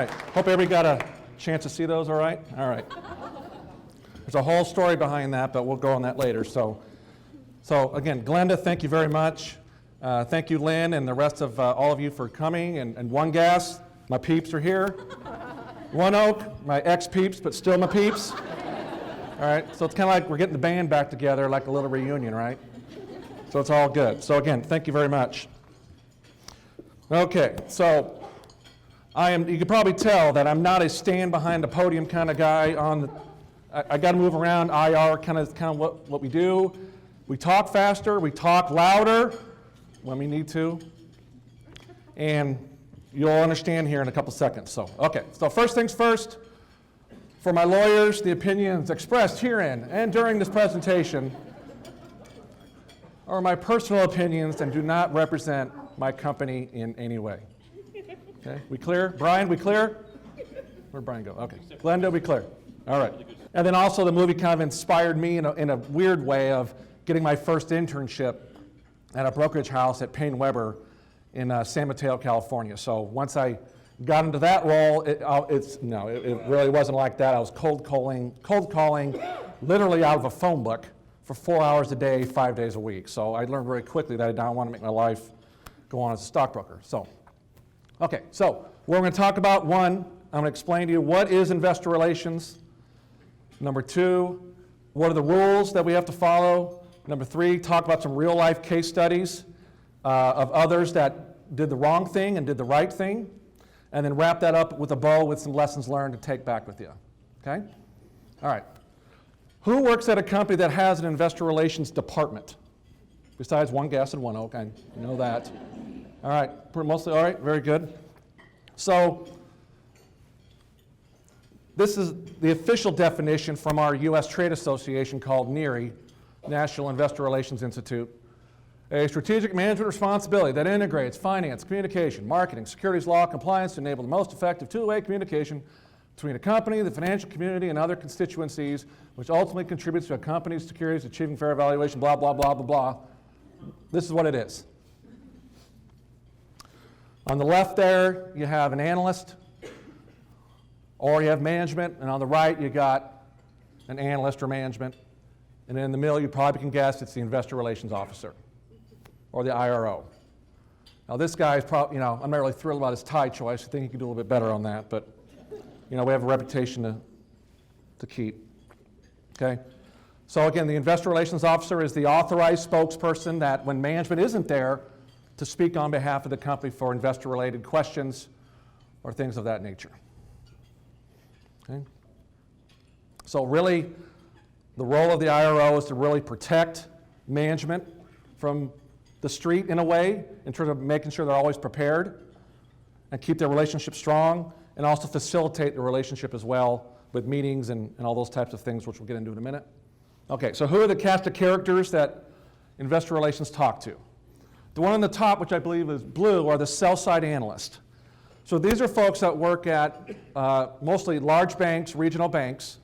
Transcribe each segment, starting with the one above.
right. Hope everybody got a chance to see those, all right? All right. There's a whole story behind that, but we'll go on that later. So again, Glenda, thank you very much. Thank you, Lynn, and the rest of all of you for coming. And One Gas, my peeps are here. One Oak, my ex-peeps, but still my peeps. All right, so it's kind of like we're getting the band back together, like a little reunion, right? So it's all good. So again, thank you very much. Okay, so you can probably tell that I'm not a stand behind the podium kind of guy. I got to move around. IR kind of what we do. We talk faster, we talk louder when we need to, and you'll understand here in a couple seconds. So first things first, for my lawyers, the opinions expressed herein and during this presentation are my personal opinions and do not represent my company in any way. Okay, we clear? Brian, we clear? Where'd Brian go? Okay, Glenda, we clear? All right. And then also the movie kind of inspired me in a weird way of getting my first internship at a brokerage house at Payne Weber in San Mateo, California. So once I got into that role, it really wasn't like that. I was cold calling literally out of a phone book for 4 hours a day, 5 days a week. So I learned very quickly that I don't want to make my life go on as a stockbroker. So we're going to talk about one, I'm going to explain to you what is investor relations. Number two, what are the rules that we have to follow? Number three, talk about some real life case studies of others that did the wrong thing and did the right thing. And then wrap that up with a bow with some lessons learned to take back with you. Okay? All right. Who works at a company that has an investor relations department? Besides One Gas and One Oak, I know that. All right, mostly, all right, very good. So this is the official definition from our U.S. Trade Association called NIRI, National Investor Relations Institute. A strategic management responsibility that integrates finance, communication, marketing, securities law, compliance to enable the most effective two-way communication between a company, the financial community, and other constituencies, which ultimately contributes to a company's securities achieving fair valuation, blah, blah, blah, blah, blah. This is what it is. On the left there, you have an analyst, or you have management, and on the right, you got an analyst or management, and in the middle, you probably can guess it's the investor relations officer, or the IRO. Now this guy is probably, I'm not really thrilled about his tie choice. I think he could do a little bit better on that, but we have a reputation to keep. Okay? So again, the investor relations officer is the authorized spokesperson that when management isn't there to speak on behalf of the company for investor-related questions or things of that nature. Okay? So really, the role of the IRO is to really protect management from the street in a way, in terms of making sure they're always prepared and keep their relationship strong, and also facilitate the relationship as well with meetings and all those types of things, which we'll get into in a minute. Okay, so who are the cast of characters that investor relations talk to? The one on the top, which I believe is blue, are the sell-side analysts. So these are folks that work at mostly large banks, regional banks,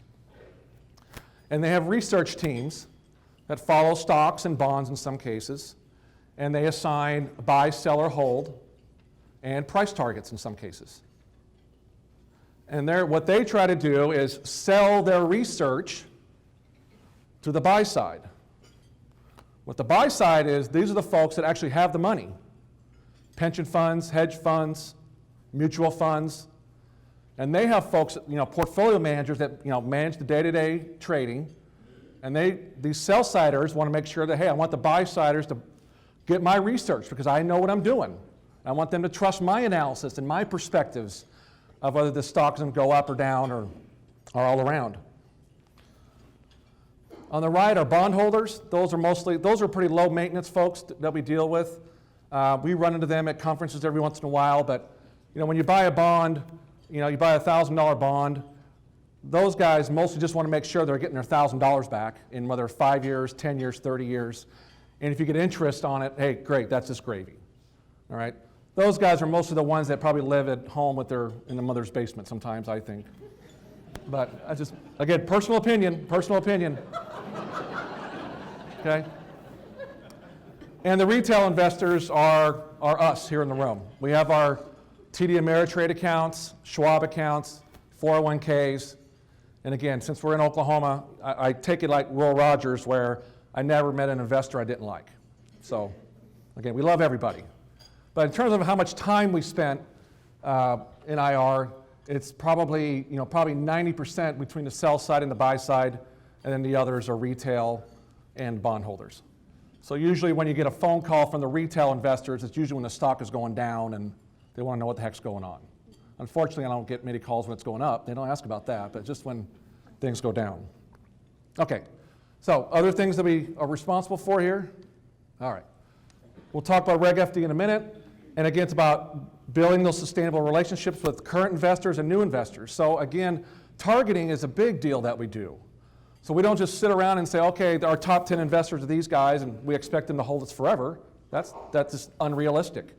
and they have research teams that follow stocks and bonds in some cases, and they assign buy, sell, or hold, and price targets in some cases. And what they try to do is sell their research to the buy side. What the buy side is, these are the folks that actually have the money. Pension funds, hedge funds, mutual funds, and they have folks, portfolio managers that, manage the day-to-day trading, and these sell-siders want to make sure that, hey, I want the buy-siders to get my research because I know what I'm doing. I want them to trust my analysis and my perspectives of whether the stock's going to go up or down or all around. On the right are bondholders. Those are pretty low maintenance folks that we deal with. We run into them at conferences every once in a while, but when you buy a bond, you buy a $1,000 bond, those guys mostly just want to make sure they're getting their $1,000 back in whether 5 years, 10 years, 30 years. And if you get interest on it, hey, great, that's just gravy. All right? Those guys are mostly the ones that probably live at home in the mother's basement sometimes, I think. But again, personal opinion. Okay? And the retail investors are us here in the room. We have our TD Ameritrade accounts, Schwab accounts, 401ks. And again, since we're in Oklahoma, I take it like Will Rogers, where I never met an investor I didn't like. So again, we love everybody. But in terms of how much time we spent in IR, it's probably 90% between the sell side and the buy side, and then the others are retail and bondholders. So usually when you get a phone call from the retail investors, it's usually when the stock is going down and they want to know what the heck's going on. Unfortunately, I don't get many calls when it's going up. They don't ask about that, but just when things go down. Okay, so other things that we are responsible for here. All right, we'll talk about Reg FD in a minute. And again, it's about building those sustainable relationships with current investors and new investors. So again, targeting is a big deal that we do. So we don't just sit around and say, okay, our top 10 investors are these guys and we expect them to hold us forever. That's just unrealistic.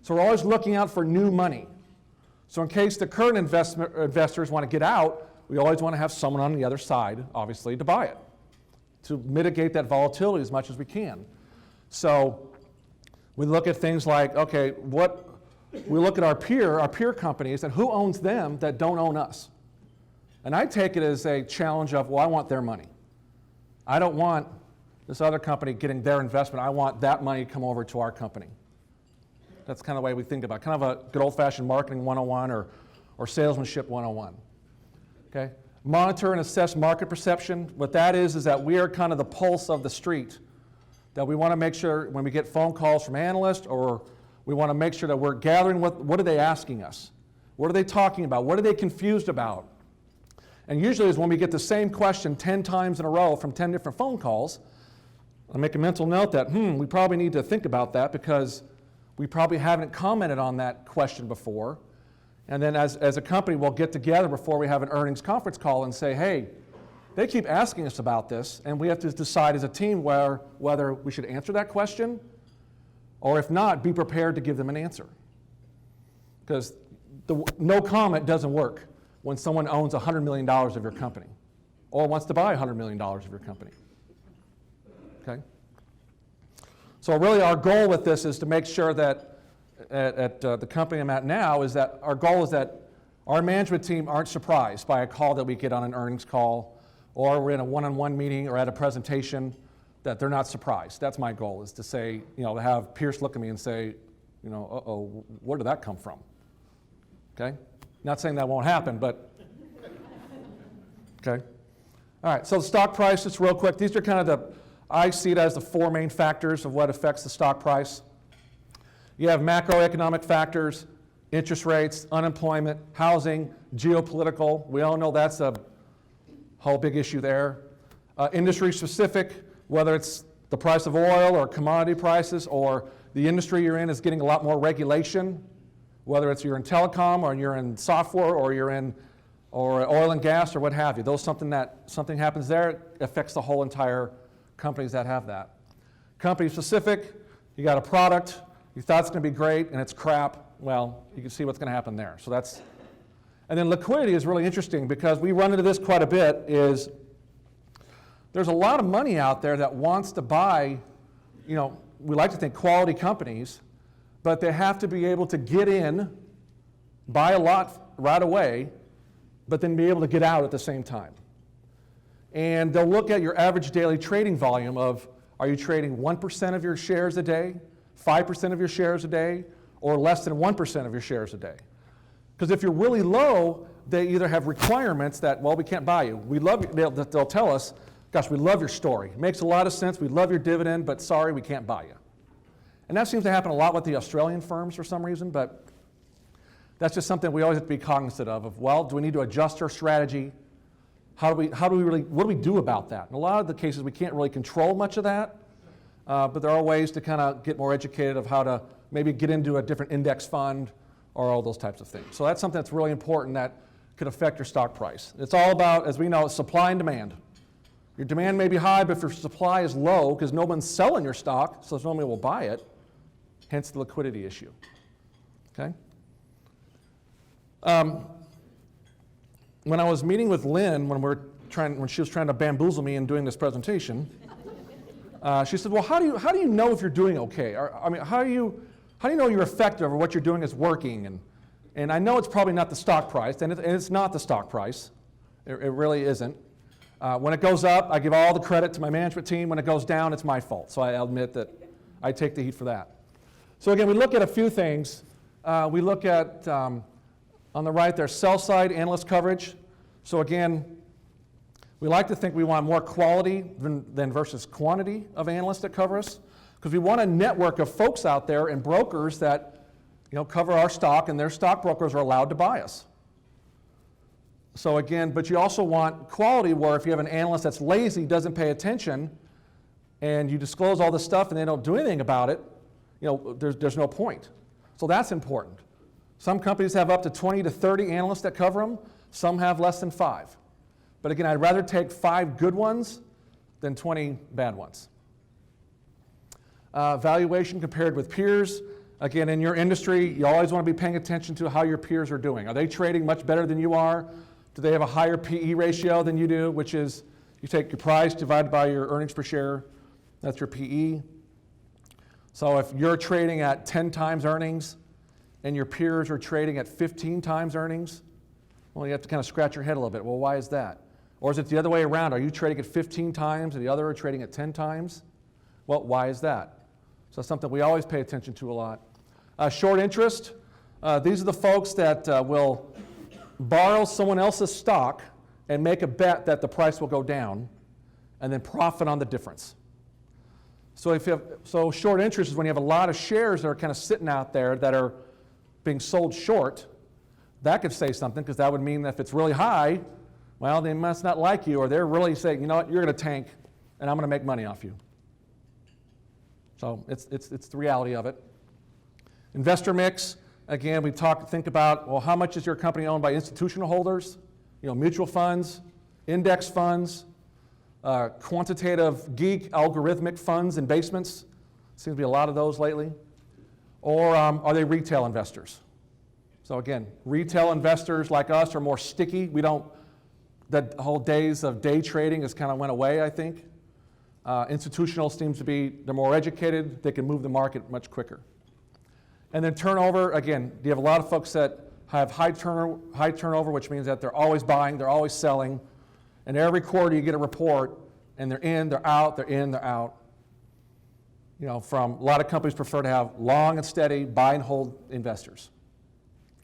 So we're always looking out for new money. So in case the current investors want to get out, we always want to have someone on the other side, obviously, to buy it, to mitigate that volatility as much as we can. So we look at things like, okay, we look at our peer companies, and who owns them that don't own us? And I take it as a challenge of, well, I want their money. I don't want this other company getting their investment. I want that money to come over to our company. That's kind of the way we think about it. Kind of a good old-fashioned marketing 101 or salesmanship 101. Okay? Monitor and assess market perception. What that is that we are kind of the pulse of the street. That we want to make sure when we get phone calls from analysts, or we want to make sure that we're gathering what are they asking us? What are they talking about? What are they confused about? And usually is when we get the same question 10 times in a row from 10 different phone calls, I make a mental note that, we probably need to think about that because we probably haven't commented on that question before. And then as a company, we'll get together before we have an earnings conference call and say, hey, they keep asking us about this, and we have to decide as a team whether we should answer that question, or if not, be prepared to give them an answer. Because no comment doesn't work when someone owns $100 million of your company, or wants to buy $100 million of your company. Okay? So really our goal with this is to make sure that at the company I'm at now is that our goal is that our management team aren't surprised by a call that we get on an earnings call, or we're in a one-on-one meeting or at a presentation, that they're not surprised. That's my goal, is to say, to have Pierce look at me and say, uh-oh, where did that come from? Okay? Not saying that won't happen, but, okay? All right, so the stock price, just real quick. These are kind of I see it as the four main factors of what affects the stock price. You have macroeconomic factors, interest rates, unemployment, housing, geopolitical. We all know that's a whole big issue there. Industry specific, whether it's the price of oil or commodity prices, or the industry you're in is getting a lot more regulation, whether it's you're in telecom or you're in software or you're in oil and gas or what have you. Something happens there, it affects the whole entire companies that have that. Company specific, you got a product, you thought it's going to be great and it's crap, well, you can see what's going to happen there. So and then liquidity is really interesting because we run into this quite a bit, is there's a lot of money out there that wants to buy, we like to think quality companies, but they have to be able to get in, buy a lot right away, but then be able to get out at the same time. And they'll look at your average daily trading volume of, are you trading 1% of your shares a day, 5% of your shares a day, or less than 1% of your shares a day? Because if you're really low, they either have requirements that, well, we can't buy you. We love you. They'll tell us, gosh, we love your story. It makes a lot of sense. We love your dividend, but sorry, we can't buy you. And that seems to happen a lot with the Australian firms for some reason, but that's just something we always have to be cognizant of, well, do we need to adjust our strategy? What do we do about that? In a lot of the cases, we can't really control much of that, but there are ways to kind of get more educated of how to maybe get into a different index fund or all those types of things. So that's something that's really important that could affect your stock price. It's all about, as we know, supply and demand. Your demand may be high, but if your supply is low, because no one's selling your stock, so nobody will buy it, hence the liquidity issue. Okay? When I was meeting with Lynn, when she was trying to bamboozle me in doing this presentation, she said, well, how do you know if you're doing okay? How do you know you're effective or what you're doing is working? And I know it's probably not the stock price, and it's not the stock price. It really isn't. When it goes up, I give all the credit to my management team. When it goes down, it's my fault. So I admit that I take the heat for that. So again, we look at a few things. We look at, on the right there, sell-side analyst coverage. So again, we like to think we want more quality than versus quantity of analysts that cover us, because we want a network of folks out there and brokers that cover our stock, and their stockbrokers are allowed to buy us. So again, but you also want quality where if you have an analyst that's lazy, doesn't pay attention, and you disclose all this stuff and they don't do anything about it, there's no point. So that's important. Some companies have up to 20 to 30 analysts that cover them. Some have less than 5. But again, I'd rather take 5 good ones than 20 bad ones. Valuation compared with peers. Again, in your industry, you always want to be paying attention to how your peers are doing. Are they trading much better than you are? Do they have a higher PE ratio than you do, which is you take your price divided by your earnings per share. That's your PE. So if you're trading at 10 times earnings and your peers are trading at 15 times earnings, well, you have to kind of scratch your head a little bit. Well, why is that? Or is it the other way around? Are you trading at 15 times and the other are trading at 10 times? Well, why is that? So that's something we always pay attention to a lot. Short interest. These are the folks that will borrow someone else's stock and make a bet that the price will go down and then profit on the difference. So short interest is when you have a lot of shares that are kind of sitting out there that are being sold short. That could say something, because that would mean that if it's really high, well, they must not like you, or they're really saying, you know what, you're going to tank and I'm going to make money off you. So it's the reality of it. Investor mix. Again, we think about, well, how much is your company owned by institutional holders? Mutual funds, index funds, quantitative geek algorithmic funds and basements. Seems to be a lot of those lately. Or are they retail investors? So again, retail investors like us are more sticky. The whole days of day trading has kind of went away, I think. Institutional seems to be, they're more educated, they can move the market much quicker. And then turnover, again, you have a lot of folks that have high turnover, which means that they're always buying, they're always selling, and every quarter you get a report, and they're in, they're out, they're in, they're out. From a lot of companies prefer to have long and steady buy and hold investors.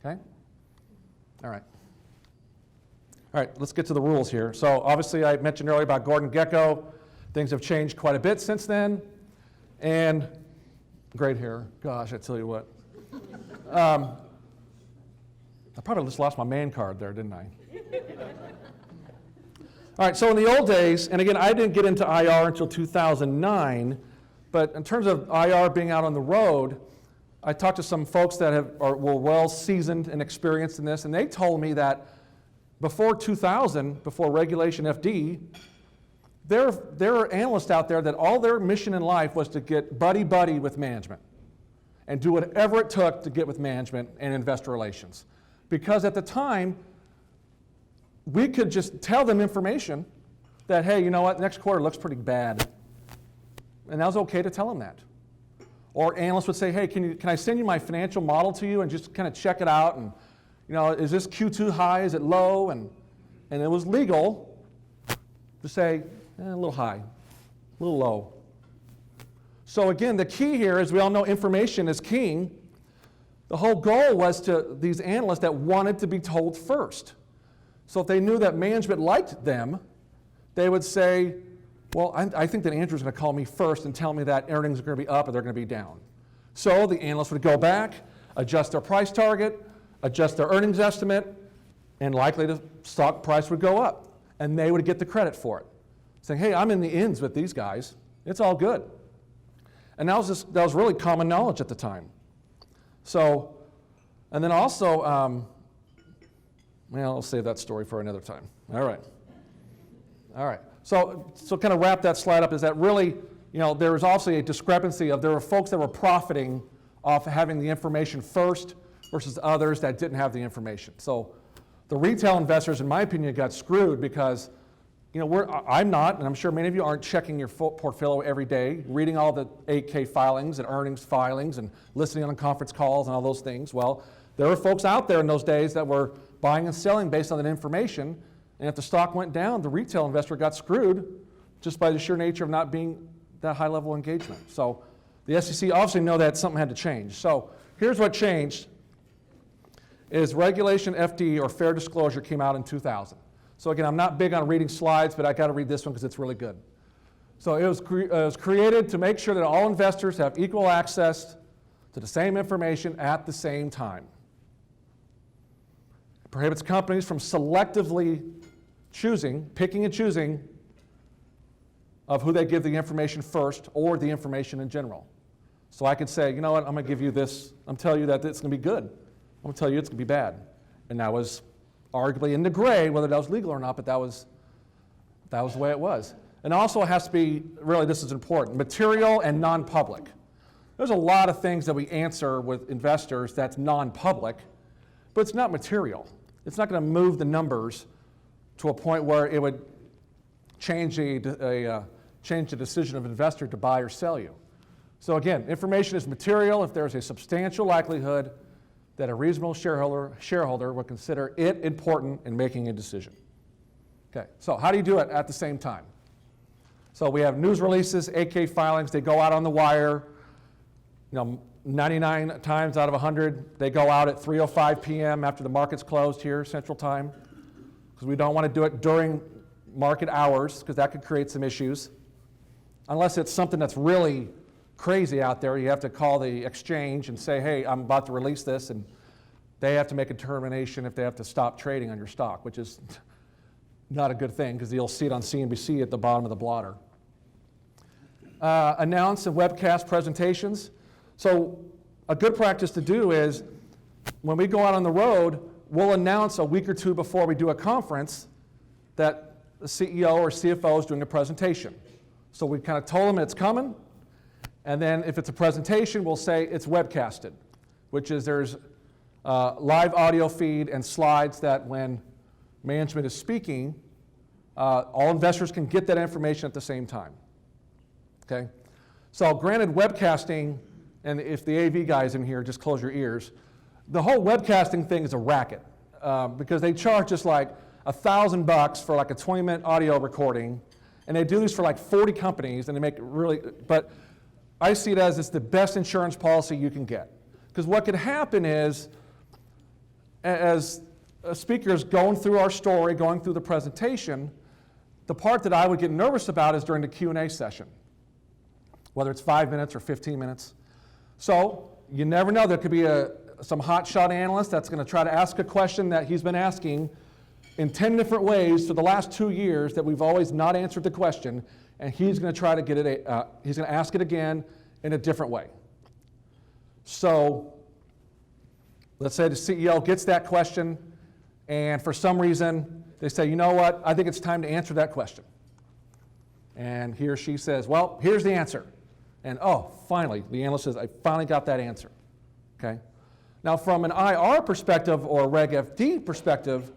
Okay? All right. All right, let's get to the rules here. So obviously I mentioned earlier about Gordon Gekko. Things have changed quite a bit since then. And great hair. Gosh, I tell you what. I probably just lost my man card there, didn't I? All right, so in the old days, and again, I didn't get into IR until 2009, but in terms of IR being out on the road, I talked to some folks that were well seasoned and experienced in this, and they told me that before 2000, before Regulation FD, there are analysts out there that all their mission in life was to get buddy-buddy with management and do whatever it took to get with management and investor relations. Because at the time, we could just tell them information that, hey, you know what, next quarter looks pretty bad. And that was okay to tell them that. Or analysts would say, hey, can I send you my financial model to you and just kind of check it out? And, is this Q2 high? Is it low? And it was legal to say, a little high, a little low. So again, the key here is we all know information is king. The whole goal was to these analysts that wanted to be told first. So if they knew that management liked them, they would say, well, I think that Andrew's going to call me first and tell me that earnings are going to be up or they're going to be down. So the analyst would go back, adjust their price target, adjust their earnings estimate, and likely the stock price would go up. And they would get the credit for it, saying, hey, I'm in the ins with these guys. It's all good. And that was really common knowledge at the time. So, and then also, I'll save that story for another time. All right. So kind of wrap that slide up is that really, there was also a discrepancy of there were folks that were profiting off of having the information first versus others that didn't have the information. So the retail investors, in my opinion, got screwed because, I'm not, and I'm sure many of you aren't checking your portfolio every day, reading all the 8K filings and earnings filings and listening on conference calls and all those things. Well, There were folks out there in those days that were buying and selling based on that information, and if the stock went down, the retail investor got screwed just by the sheer nature of not being that high level engagement. So the SEC obviously know that something had to change. So here's what changed, is Regulation FD, or Fair Disclosure, came out in 2000. So again, I'm not big on reading slides, but I got to read this one because it's really good. So it was created to make sure that all investors have equal access to the same information at the same time. It prohibits companies from selectively picking and choosing of who they give the information first, or the information in general. So I could say, you know what, I'm going to give you this, I'm telling you that it's going to be good. I'm going to tell you it's going to be bad. And that was arguably in the gray whether that was legal or not, but that was the way it was. And also it has to be, really this is important, material and non-public. There's a lot of things that we answer with investors that's non-public, but it's not material. It's not going to move the numbers to a point where it would change the decision of an investor to buy or sell you. So again, information is material if there's a substantial likelihood that a reasonable shareholder would consider it important in making a decision. Okay, so how do you do it at the same time? So we have news releases, 8K filings, they go out on the wire. 99 times out of 100, they go out at 3:05 p.m. after the market's closed here, Central Time, because we don't want to do it during market hours, because that could create some issues. Unless it's something that's really crazy out there, you have to call the exchange and say, hey, I'm about to release this, and they have to make a determination if they have to stop trading on your stock, which is not a good thing, because you'll see it on CNBC at the bottom of the blotter. Announce and webcast presentations. So a good practice to do is, when we go out on the road, we'll announce a week or two before we do a conference that the CEO or CFO is doing a presentation. So we kind of told them it's coming, and then if it's a presentation, we'll say it's webcasted, which is there's live audio feed and slides that when management is speaking, all investors can get that information at the same time. Okay? So granted, webcasting, and if the AV guy's in here, just close your ears, the whole webcasting thing is a racket, because they charge us like $1,000 for like a 20-minute audio recording, and they do this for like 40 companies, and they make it really, but I see it as it's the best insurance policy you can get. Because what could happen is, as a speaker is going through our story, going through the presentation, the part that I would get nervous about is during the Q&A session, whether it's 5 minutes or 15 minutes. So you never know, there could be some hotshot analyst that's going to try to ask a question that he's been asking in 10 different ways for the last 2 years that we've always not answered the question, and he's going to try to get it, he's going to ask it again in a different way. So let's say the CEO gets that question, and for some reason they say, you know what, I think it's time to answer that question. And he or she says, well, here's the answer. And oh, finally, the analyst says, I finally got that answer. Okay? Now from an IR perspective or Reg FD perspective,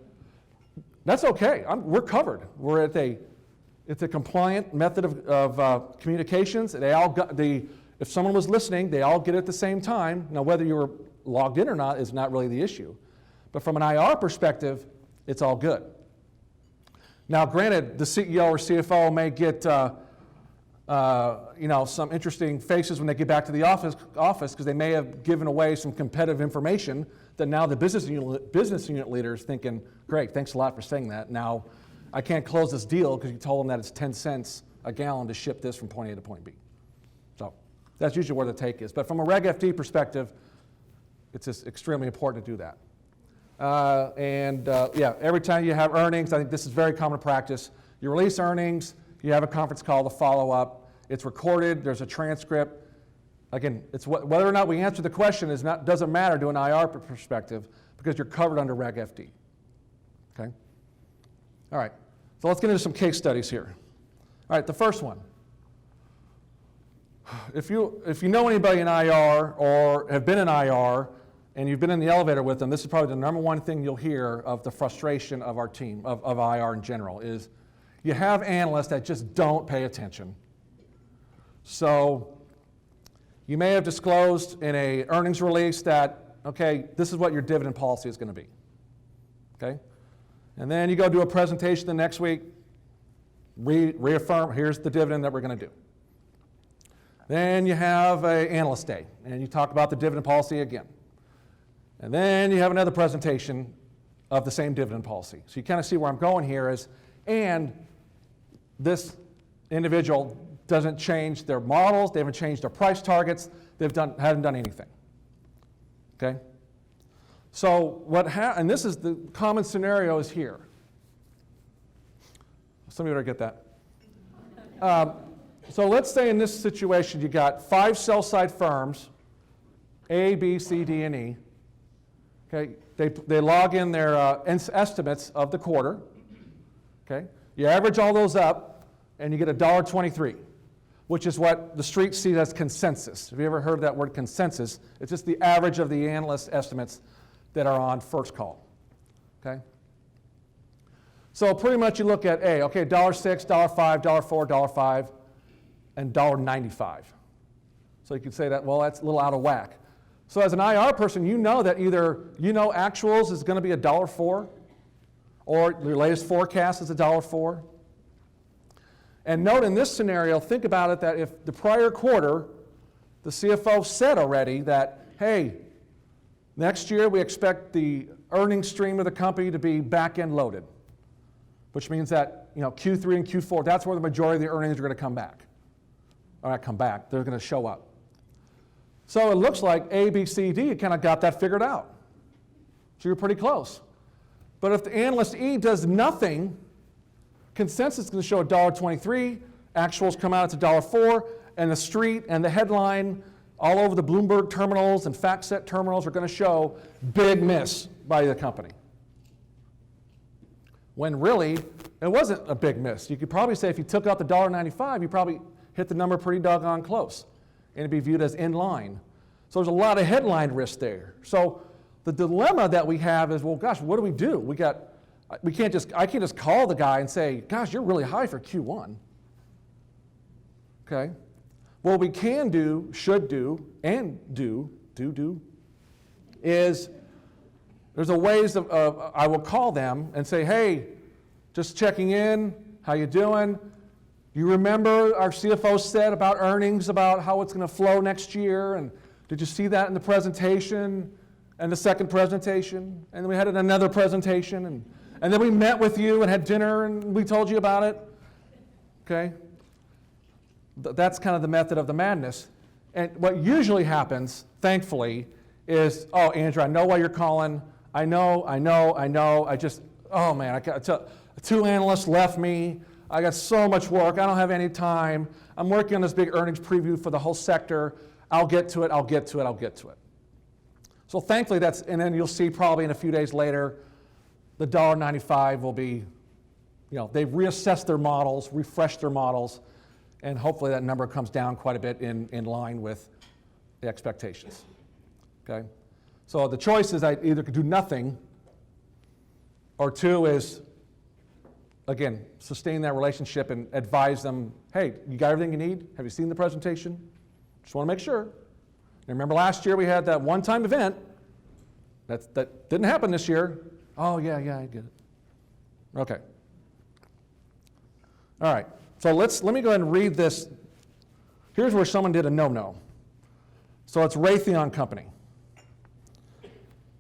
that's okay. We're covered. We're at it's a compliant method of communications. They all got if someone was listening, they all get it at the same time. Now whether you were logged in or not is not really the issue. But from an IR perspective, it's all good. Now granted, the CEO or CFO may get some interesting faces when they get back to the office because they may have given away some competitive information that now the business unit leader is thinking, great, thanks a lot for saying that. Now I can't close this deal because you told them that it's 10 cents a gallon to ship this from point A to point B. So that's usually where the take is. But from a Reg FD perspective, it's just extremely important to do that. Every time you have earnings, I think this is very common practice. You release earnings, you have a conference call to follow up. It's recorded, there's a transcript. Again, it's whether or not we answer the question doesn't matter to an IR perspective because you're covered under Reg FD. Okay? All right, so let's get into some case studies here. All right, the first one. If you know anybody in IR or have been in IR and you've been in the elevator with them, this is probably the number one thing you'll hear of the frustration of our team, of IR in general, is you have analysts that just don't pay attention. So you may have disclosed in an earnings release that okay, this is what your dividend policy is going to be. Okay? And then you go do a presentation the next week, reaffirm, here's the dividend that we're going to do. Then you have an analyst day, and you talk about the dividend policy again. And then you have another presentation of the same dividend policy. So you kind of see where I'm going here is, and this individual doesn't change their models, they haven't changed their price targets, haven't done anything. Okay? So and this is the common scenario is here. Some of you better get that. So let's say in this situation you got 5 sell-side firms, A, B, C, D, and E. Okay, they log in their estimates of the quarter. Okay, you average all those up, and you get $1.23, which is what the street sees as consensus. Have you ever heard that word consensus? It's just the average of the analyst estimates that are on first call. Okay. So pretty much you look at A. Okay, $1.06, $1.05, $1.04, $1.05, and $1.95. So you could say that, well, that's a little out of whack. So as an IR person, you know that either actuals is going to be $1.04, or your latest forecast is $1.04. And note in this scenario, think about it that if the prior quarter, the CFO said already that, hey, next year we expect the earnings stream of the company to be back-end loaded, which means that Q3 and Q4, that's where the majority of the earnings are going to come back. Or not come back, they're going to show up. So it looks like A, B, C, D kind of got that figured out. So you're pretty close. But if the analyst E does nothing, consensus is going to show $1.23, actuals come out at $1.04, and the street and the headline all over the Bloomberg terminals and FactSet terminals are going to show big miss by the company. When really, it wasn't a big miss. You could probably say if you took out the $1.95, you probably hit the number pretty doggone close, and it'd be viewed as in line. So there's a lot of headline risk there. So the dilemma that we have is, well, gosh, what do? I can't just call the guy and say, gosh, you're really high for Q1. Okay? What we can do, should do, and do, is there's a ways of I will call them and say, hey, just checking in, how you doing? You remember our CFO said about earnings, about how it's going to flow next year, and did you see that in the presentation and the second presentation? And then we had another presentation, and then we met with you and had dinner and we told you about it. Okay? That's kind of the method of the madness. And what usually happens, thankfully, is, oh, Andrew, I know why you're calling. I know. I just, oh man, two analysts left me. I got so much work. I don't have any time. I'm working on this big earnings preview for the whole sector. I'll get to it. So thankfully and then you'll see probably in a few days later, the $1.95 will be, they've reassessed their models, refreshed their models, and hopefully that number comes down quite a bit in line with the expectations. Okay? So the choice is I either could do nothing, or 2 is, again, sustain that relationship and advise them, hey, you got everything you need? Have you seen the presentation? Just want to make sure. And remember last year we had that one-time event. That didn't happen this year. Oh, yeah, I get it. Okay. All right. So let me go ahead and read this. Here's where someone did a no-no. So it's Raytheon Company.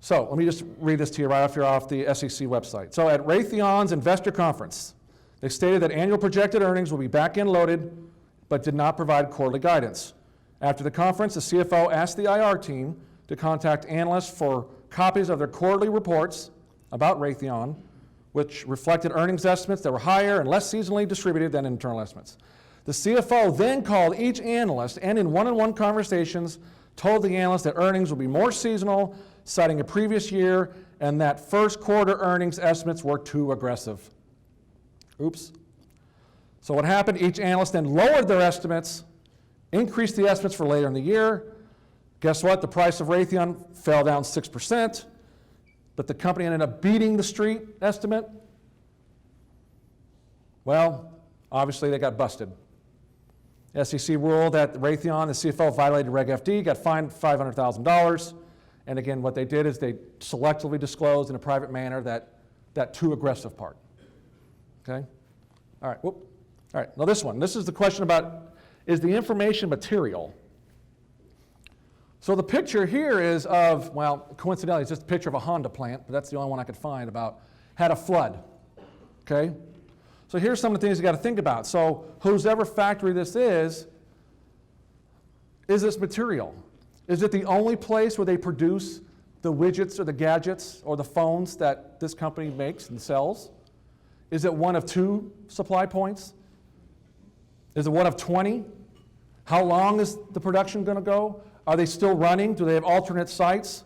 So let me just read this to you right off the SEC website. So at Raytheon's investor conference, they stated that annual projected earnings will be back-end loaded, but did not provide quarterly guidance. After the conference, the CFO asked the IR team to contact analysts for copies of their quarterly reports about Raytheon, which reflected earnings estimates that were higher and less seasonally distributed than internal estimates. The CFO then called each analyst and in one-on-one conversations told the analyst that earnings would be more seasonal, citing a previous year, and that first quarter earnings estimates were too aggressive. Oops. So what happened? Each analyst then lowered their estimates, increased the estimates for later in the year. Guess what? The price of Raytheon fell down 6%, but the company ended up beating the street estimate. Well, obviously they got busted. SEC ruled that Raytheon, the CFO, violated Reg FD, got fined $500,000, And again, what they did is they selectively disclosed in a private manner that too aggressive part. Okay? All right, whoop. All right, now this one. This is the question about, is the information material? So the picture here is of, well, coincidentally, it's just a picture of a Honda plant, but that's the only one I could find about, had a flood. Okay? So here's some of the things you got to think about. So whosever factory this is this material? Is it the only place where they produce the widgets or the gadgets or the phones that this company makes and sells? Is it one of 2 supply points? Is it one of 20? How long is the production going to go? Are they still running? Do they have alternate sites?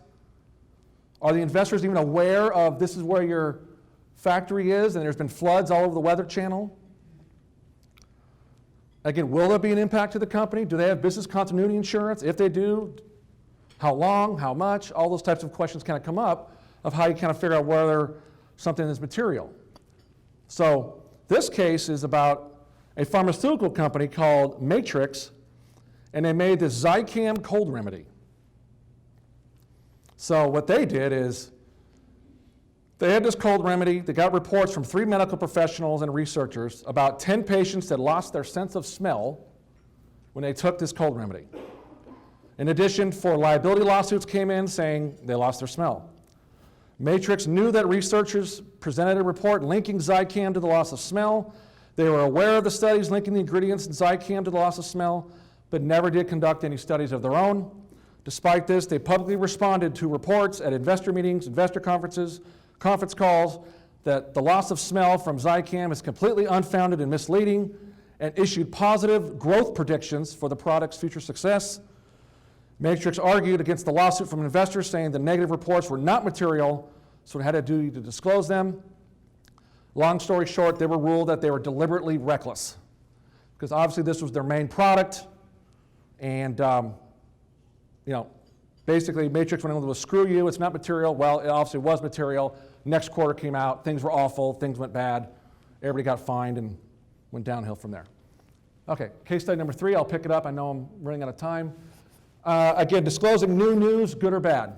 Are the investors even aware of this is where your factory is and there's been floods all over the Weather Channel? Again, will there be an impact to the company? Do they have business continuity insurance? If they do, how long, how much? All those types of questions kind of come up of how you kind of figure out whether something is material. So this case is about a pharmaceutical company called Matrix, and they made this Zicam cold remedy. So what they did is they had this cold remedy. They got reports from 3 medical professionals and researchers about 10 patients that lost their sense of smell when they took this cold remedy. In addition, 4 liability lawsuits came in saying they lost their smell. Matrix knew that researchers presented a report linking Zicam to the loss of smell. They were aware of the studies linking the ingredients in Zicam to the loss of smell, but never did conduct any studies of their own. Despite this, they publicly responded to reports at investor meetings, investor conferences, conference calls that the loss of smell from Zicam is completely unfounded and misleading, and issued positive growth predictions for the product's future success. Matrix argued against the lawsuit from investors, saying the negative reports were not material, so it had a duty to disclose them. Long story short, they were ruled that they were deliberately reckless, because obviously this was their main product, and basically Matrix went in with screw you, it's not material. Well, it obviously was material. Next quarter came out, things were awful, things went bad, everybody got fined and went downhill from there. Okay, case study number 3, I'll pick it up. I know I'm running out of time. Again, disclosing new news, good or bad.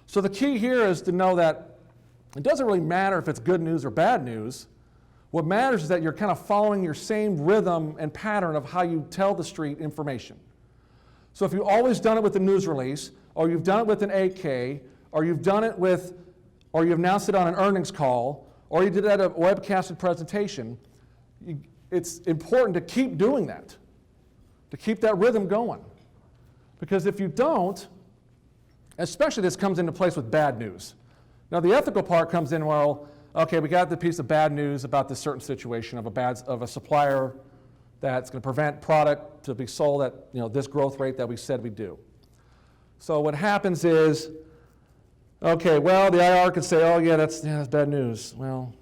So the key here is to know that it doesn't really matter if it's good news or bad news. What matters is that you're kind of following your same rhythm and pattern of how you tell the street information. So if you've always done it with a news release, or you've done it with an 8K, or you've done it with, or you announced it on an earnings call, or you did it at a webcasted presentation, it's important to keep doing that, to keep that rhythm going. Because if you don't, especially this comes into place with bad news. Now the ethical part comes in, well, okay, we got the piece of bad news about this certain situation of a supplier that's going to prevent product to be sold at this growth rate that we said we do. So what happens is, okay, well, the IR could say, oh yeah, that's bad news. Well,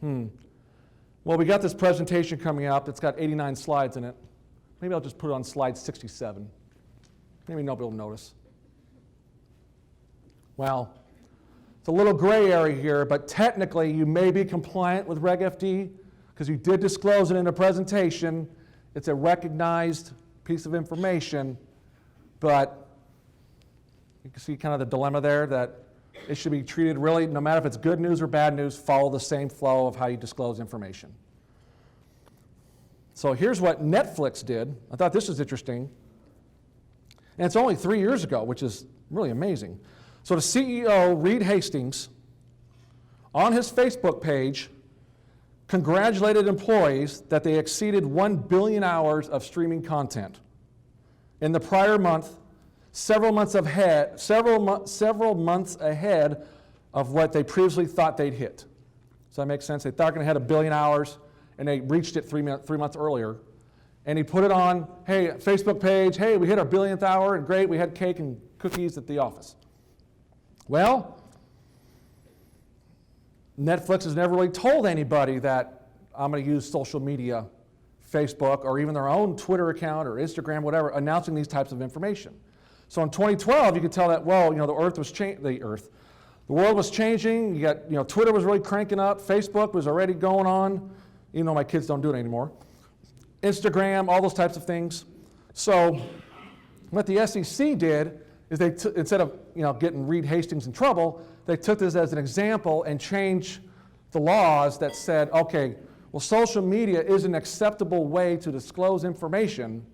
we got this presentation coming up. It's got 89 slides in it. Maybe I'll just put it on slide 67. Maybe nobody will notice. Well, it's a little gray area here, but technically you may be compliant with Reg FD because you did disclose it in a presentation. It's a recognized piece of information, but you can see kind of the dilemma there that it should be treated really, no matter if it's good news or bad news, follow the same flow of how you disclose information. So here's what Netflix did. I thought this was interesting. And it's only 3 years ago, which is really amazing. So the CEO, Reed Hastings, on his Facebook page, congratulated employees that they exceeded 1 billion hours of streaming content. In the prior month, several months ahead of what they previously thought they'd hit. Does that make sense? They thought they were going to hit 1 billion hours, and they reached it 3 months earlier. And he put it on, hey, Facebook page, hey, we hit our 1 billionth hour, and great, we had cake and cookies at the office. Well, Netflix has never really told anybody that I'm going to use social media, Facebook, or even their own Twitter account or Instagram, whatever, announcing these types of information. So in 2012, you could tell that, well, the world was changing. You got, Twitter was really cranking up. Facebook was already going on, even though my kids don't do it anymore. Instagram, all those types of things. So what the SEC did is they instead of getting Reed Hastings in trouble, they took this as an example and changed the laws that said, okay, well, social media is an acceptable way to disclose information,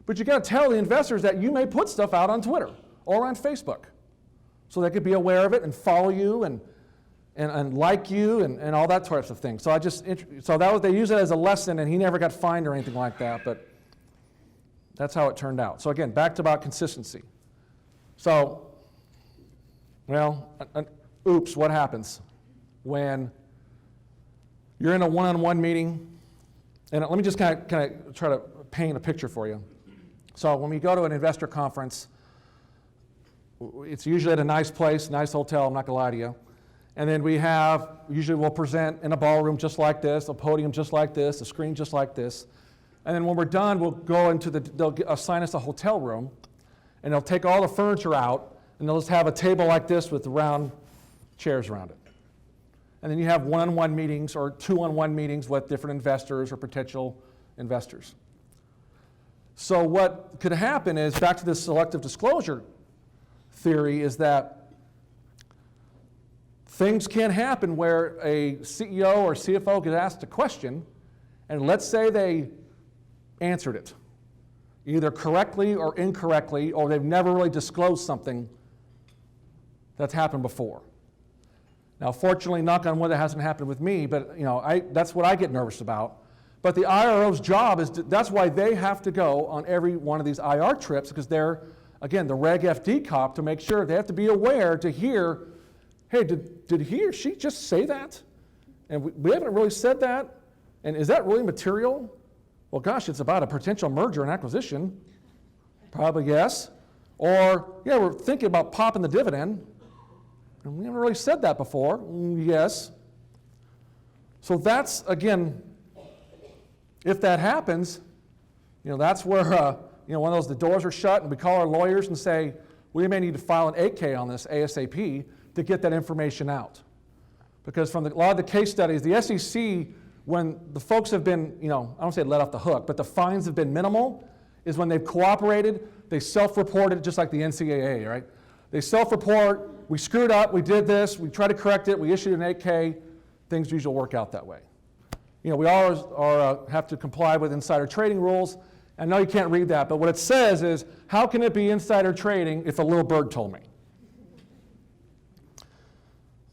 but you got to tell the investors that you may put stuff out on Twitter or on Facebook, so they could be aware of it and follow you and like you and all that types of things. So they use it as a lesson, and he never got fined or anything like that, but that's how it turned out. So again, back to about consistency. So, well, oops, what happens when you're in a one-on-one meeting? And let me just kind of try to paint a picture for you. So when we go to an investor conference, it's usually at a nice place, nice hotel, I'm not going to lie to you. And then we'll present in a ballroom just like this, a podium just like this, a screen just like this. And then when we're done, we'll go they'll assign us a hotel room, and they'll take all the furniture out, and they'll just have a table like this with round chairs around it. And then you have one-on-one meetings or two-on-one meetings with different investors or potential investors. So what could happen is, back to this selective disclosure theory, is that things can happen where a CEO or CFO gets asked a question, and let's say they answered it, either correctly or incorrectly, or they've never really disclosed something that's happened before. Now, fortunately, knock on wood, that hasn't happened with me, but that's what I get nervous about. But the IRO's job that's why they have to go on every one of these IR trips, because they're, again, the Reg FD cop, to make sure they have to be aware to hear, hey, did he or she just say that? And we haven't really said that? And is that really material? Well, gosh, it's about a potential merger and acquisition. Probably yes. Or, yeah, we're thinking about popping the dividend. And we haven't really said that before. Yes. So that's, again, if that happens, that's where, one of those, the doors are shut, and we call our lawyers and say, we may need to file an 8K on this ASAP to get that information out. Because from a lot of the case studies, the SEC, when the folks have been, I don't say let off the hook, but the fines have been minimal, is when they've cooperated, they self-reported, just like the NCAA, right? They self-report, we screwed up, we did this, we tried to correct it, we issued an 8K, things usually work out that way. We always have to comply with insider trading rules. I know you can't read that, but what it says is, how can it be insider trading if a little bird told me?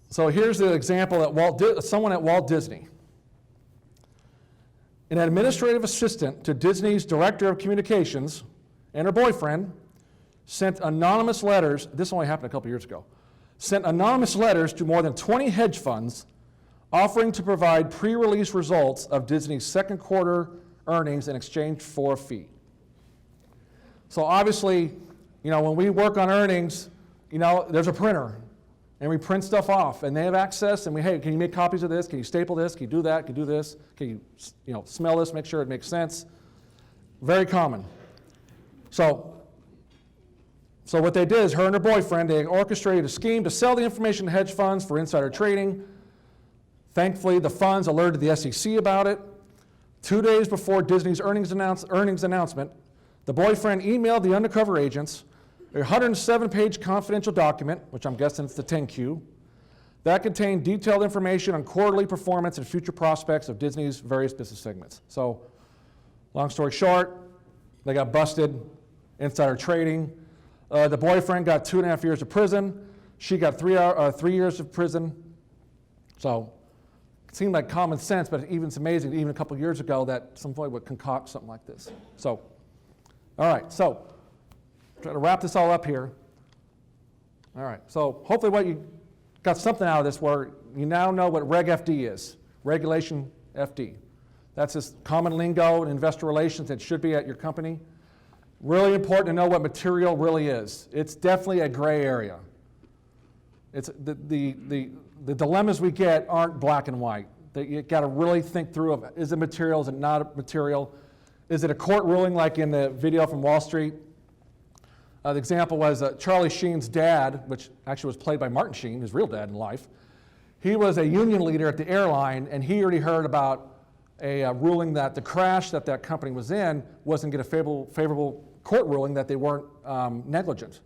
So here's the example that someone at Walt Disney. An administrative assistant to Disney's director of communications and her boyfriend sent anonymous letters, this only happened a couple years ago, sent anonymous letters to more than 20 hedge funds offering to provide pre-release results of Disney's second quarter earnings in exchange for a fee. So obviously, when we work on earnings, there's a printer, and we print stuff off, and they have access, and hey, can you make copies of this? Can you staple this? Can you do that? Can you do this? Can you, smell this, make sure it makes sense? Very common. So what they did is, her and her boyfriend, they orchestrated a scheme to sell the information to hedge funds for insider trading. Thankfully, the funds alerted the SEC about it. 2 days before Disney's earnings announcement, the boyfriend emailed the undercover agents a 107-page confidential document, which I'm guessing it's the 10Q, that contained detailed information on quarterly performance and future prospects of Disney's various business segments. So, long story short, they got busted, insider trading. The boyfriend got 2.5 years of prison. She got 3 years of prison. So, it seemed like common sense, but it's amazing that even a couple years ago that somebody would concoct something like this. So, all right, so try to wrap this all up here. All right, so hopefully you got something out of this where you now know what Reg FD is, Regulation FD. That's this common lingo in investor relations that should be at your company. Really important to know what material really is. It's definitely a gray area. It's the dilemmas we get aren't black and white. You got to really think through is it material, is it not material? Is it a court ruling like in the video from Wall Street? The example was Charlie Sheen's dad, which actually was played by Martin Sheen, his real dad in life. He was a union leader at the airline, and he already heard about a ruling that the crash that company was in wasn't get a favorable court ruling that they weren't negligent.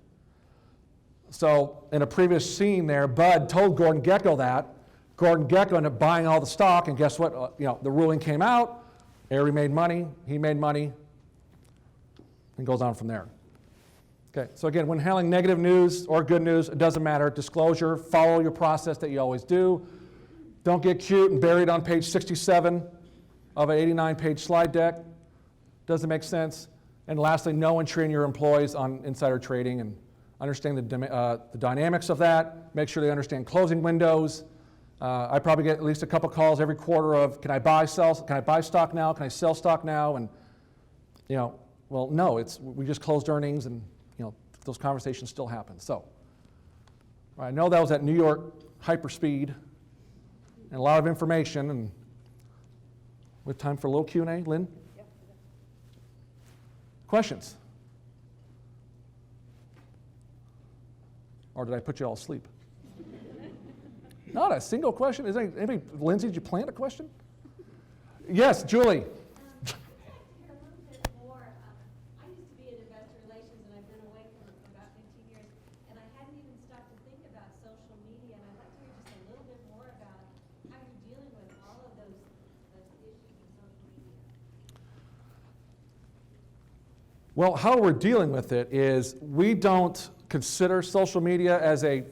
So in a previous scene there, Bud told Gordon Gekko that. Gordon Gekko ended up buying all the stock, and guess what? The ruling came out. Ari made money, he made money, and goes on from there. Okay, so again, when handling negative news or good news, it doesn't matter. Disclosure, follow your process that you always do. Don't get cute and buried on page 67 of an 89-page slide deck. Doesn't make sense. And lastly, know and train your employees on insider trading and understand the dynamics of that. Make sure they understand closing windows. I probably get at least a couple calls every quarter of, can I buy stock now? Can I sell stock now? And, well, no, we just closed earnings, and, those conversations still happen. So, I know that was at New York hyperspeed and a lot of information, and we have time for a little Q&A. Lynn? Yep. Questions? Or did I put you all asleep? Not a single question. Is anybody, Lindsay, did you plant a question? Yes, Julie. I'd like to hear a little bit more. I used to be in investor relations, and I've been away from it for about 15 years, and I hadn't even stopped to think about social media, and I'd like to hear just a little bit more about how you're dealing with all of those issues in social media. Well, how we're dealing with it is we don't consider social media as a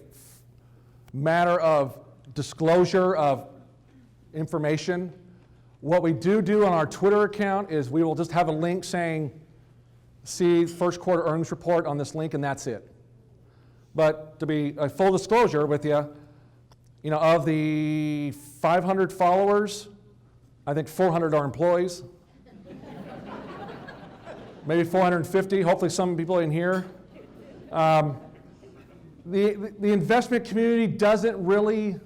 matter of disclosure of information. What we do on our Twitter account is we will just have a link saying, see first quarter earnings report on this link, and that's it. But to be a full disclosure with you, of the 500 followers, I think 400 are employees. Maybe 450, hopefully some people in here. The investment community doesn't really,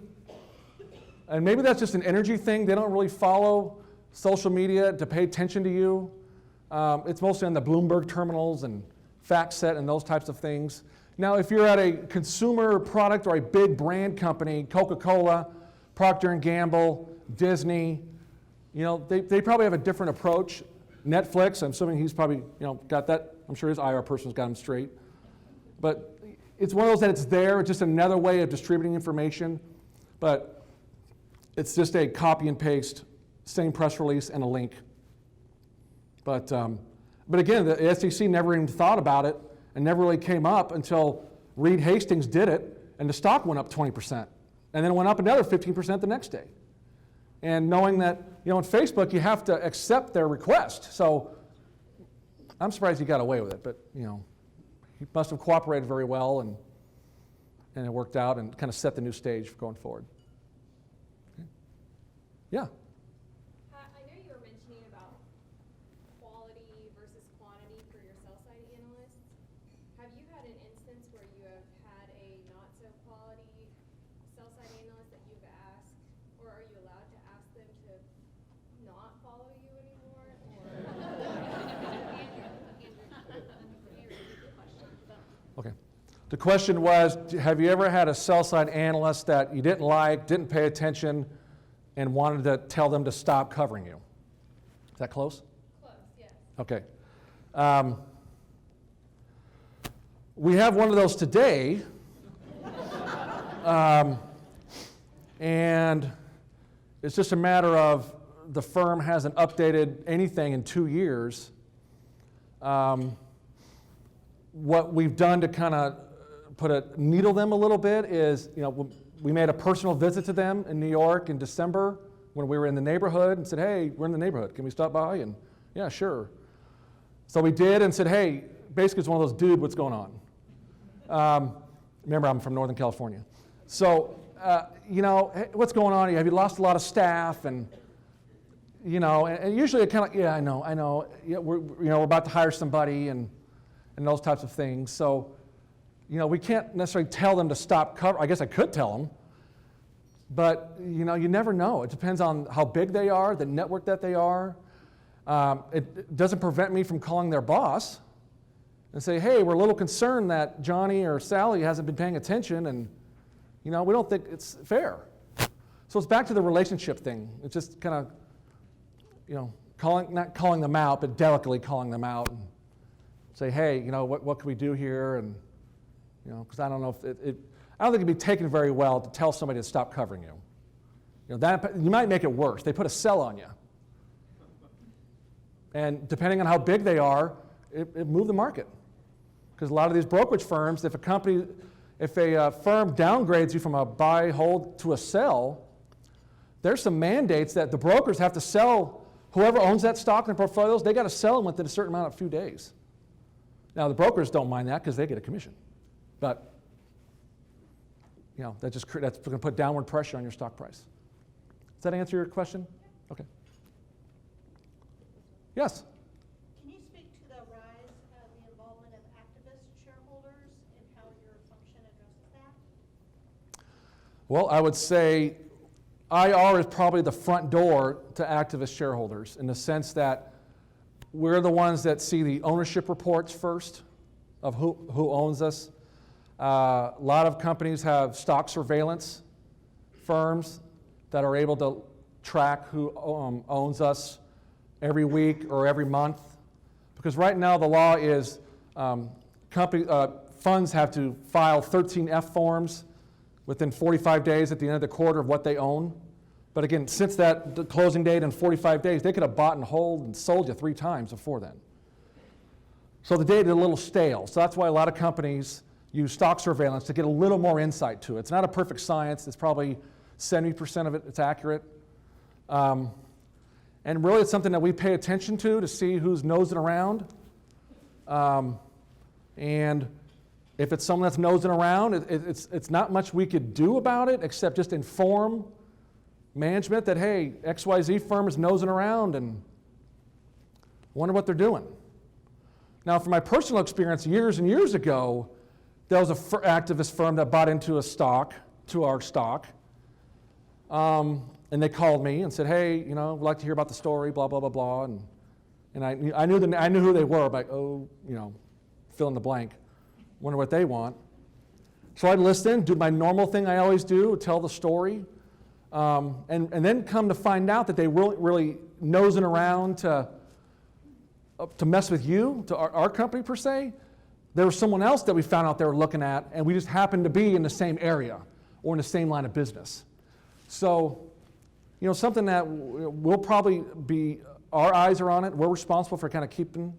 and maybe that's just an energy thing, they don't really follow social media to pay attention to you. It's mostly on the Bloomberg terminals and FactSet and those types of things. Now, if you're at a consumer product or a big brand company, Coca-Cola, Procter & Gamble, Disney, they probably have a different approach. Netflix, I'm assuming he's probably got that. I'm sure his IR person's got him straight. But it's one of those that it's there, it's just another way of distributing information, but it's just a copy and paste, same press release and a link. But again, the SEC never even thought about it and never really came up until Reed Hastings did it, and the stock went up 20%, and then went up another 15% the next day. And knowing that, in Facebook, you have to accept their request. So I'm surprised he got away with it, but, he must have cooperated very well, and it worked out and kind of set the new stage for going forward. Okay. Yeah? I know you were mentioning about quality versus quantity for your sell-side analysts. Have you had an instance where you have had a not-so-quality sell-side analyst that you've asked, or are you allowed to ask them to not follow you anymore? Okay. The question was, have you ever had a sell-side analyst that you didn't like, didn't pay attention, and wanted to tell them to stop covering you? Is that close? Close, yes. Okay. We have one of those today, and it's just a matter of the firm hasn't updated anything in 2 years. What we've done to kind of needle them a little bit is, we made a personal visit to them in New York in December when we were in the neighborhood and said, hey, we're in the neighborhood, can we stop by? And yeah, sure. So we did and said, hey, basically it's one of those, dude, what's going on? Remember, I'm from Northern California. So, hey, what's going on? Have you lost a lot of staff? And, and usually it kind of, yeah, I know. Yeah, we're about to hire somebody and those types of things. So, we can't necessarily tell them to stop cover. I guess I could tell them, but you never know. It depends on how big they are, the network that they are. It doesn't prevent me from calling their boss and say, hey, we're a little concerned that Johnny or Sally hasn't been paying attention, and we don't think it's fair. So it's back to the relationship thing. It's just kind of, not calling them out, but delicately calling them out and say, hey, what can we do here? And Because I don't know if I don't think it'd be taken very well to tell somebody to stop covering you. That you might make it worse. They put a sell on you. And depending on how big they are, it moved the market. Because a lot of these brokerage firms, if a firm downgrades you from a buy, hold to a sell, there's some mandates that the brokers have to sell. Whoever owns that stock in their portfolios, they got to sell them within a certain amount of few days. Now, the brokers don't mind that because they get a commission. But, that's going to put downward pressure on your stock price. Does that answer your question? Okay. Yes? Can you speak to the rise of the involvement of activist shareholders and how your function addresses that? Well, I would say IR is probably the front door to activist shareholders in the sense that we're the ones that see the ownership reports first of who owns us. A lot of companies have stock surveillance firms that are able to track who owns us every week or every month. Because right now the law is funds have to file 13F forms within 45 days at the end of the quarter of what they own. But again, since the closing date in 45 days, they could have bought and hold and sold you 3 times before then. So the data is a little stale. So that's why a lot of companies use stock surveillance to get a little more insight to it. It's not a perfect science. It's probably 70% of it's accurate. And really it's something that we pay attention to see who's nosing around. And if it's someone that's nosing around, it's not much we could do about it except just inform management that, hey, XYZ firm is nosing around and wonder what they're doing. Now, from my personal experience, years and years ago, there was an activist firm that bought into our stock, and they called me and said, hey, we'd like to hear about the story, blah, blah, blah, blah. And I knew who they were, but fill in the blank. Wonder what they want. So I'd listen, do my normal thing I always do, tell the story, and then come to find out that they were really nosing around to mess with you, to our company per se. There was someone else that we found out they were looking at, and we just happened to be in the same area or in the same line of business. So, something that we'll probably our eyes are on it. We're responsible for kind of keeping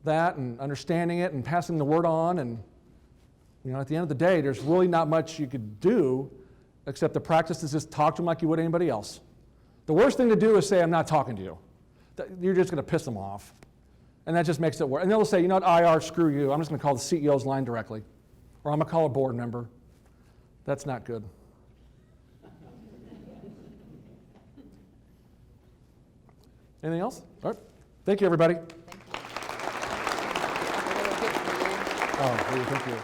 that and understanding it and passing the word on. And, at the end of the day, there's really not much you could do except the practice is just talk to them like you would anybody else. The worst thing to do is say, I'm not talking to you. You're just going to piss them off. And that just makes it worse. And they'll say, IR, screw you. I'm just going to call the CEO's line directly. Or I'm going to call a board member. That's not good. Anything else? All right. Thank you, everybody. Thank you. Oh, thank you.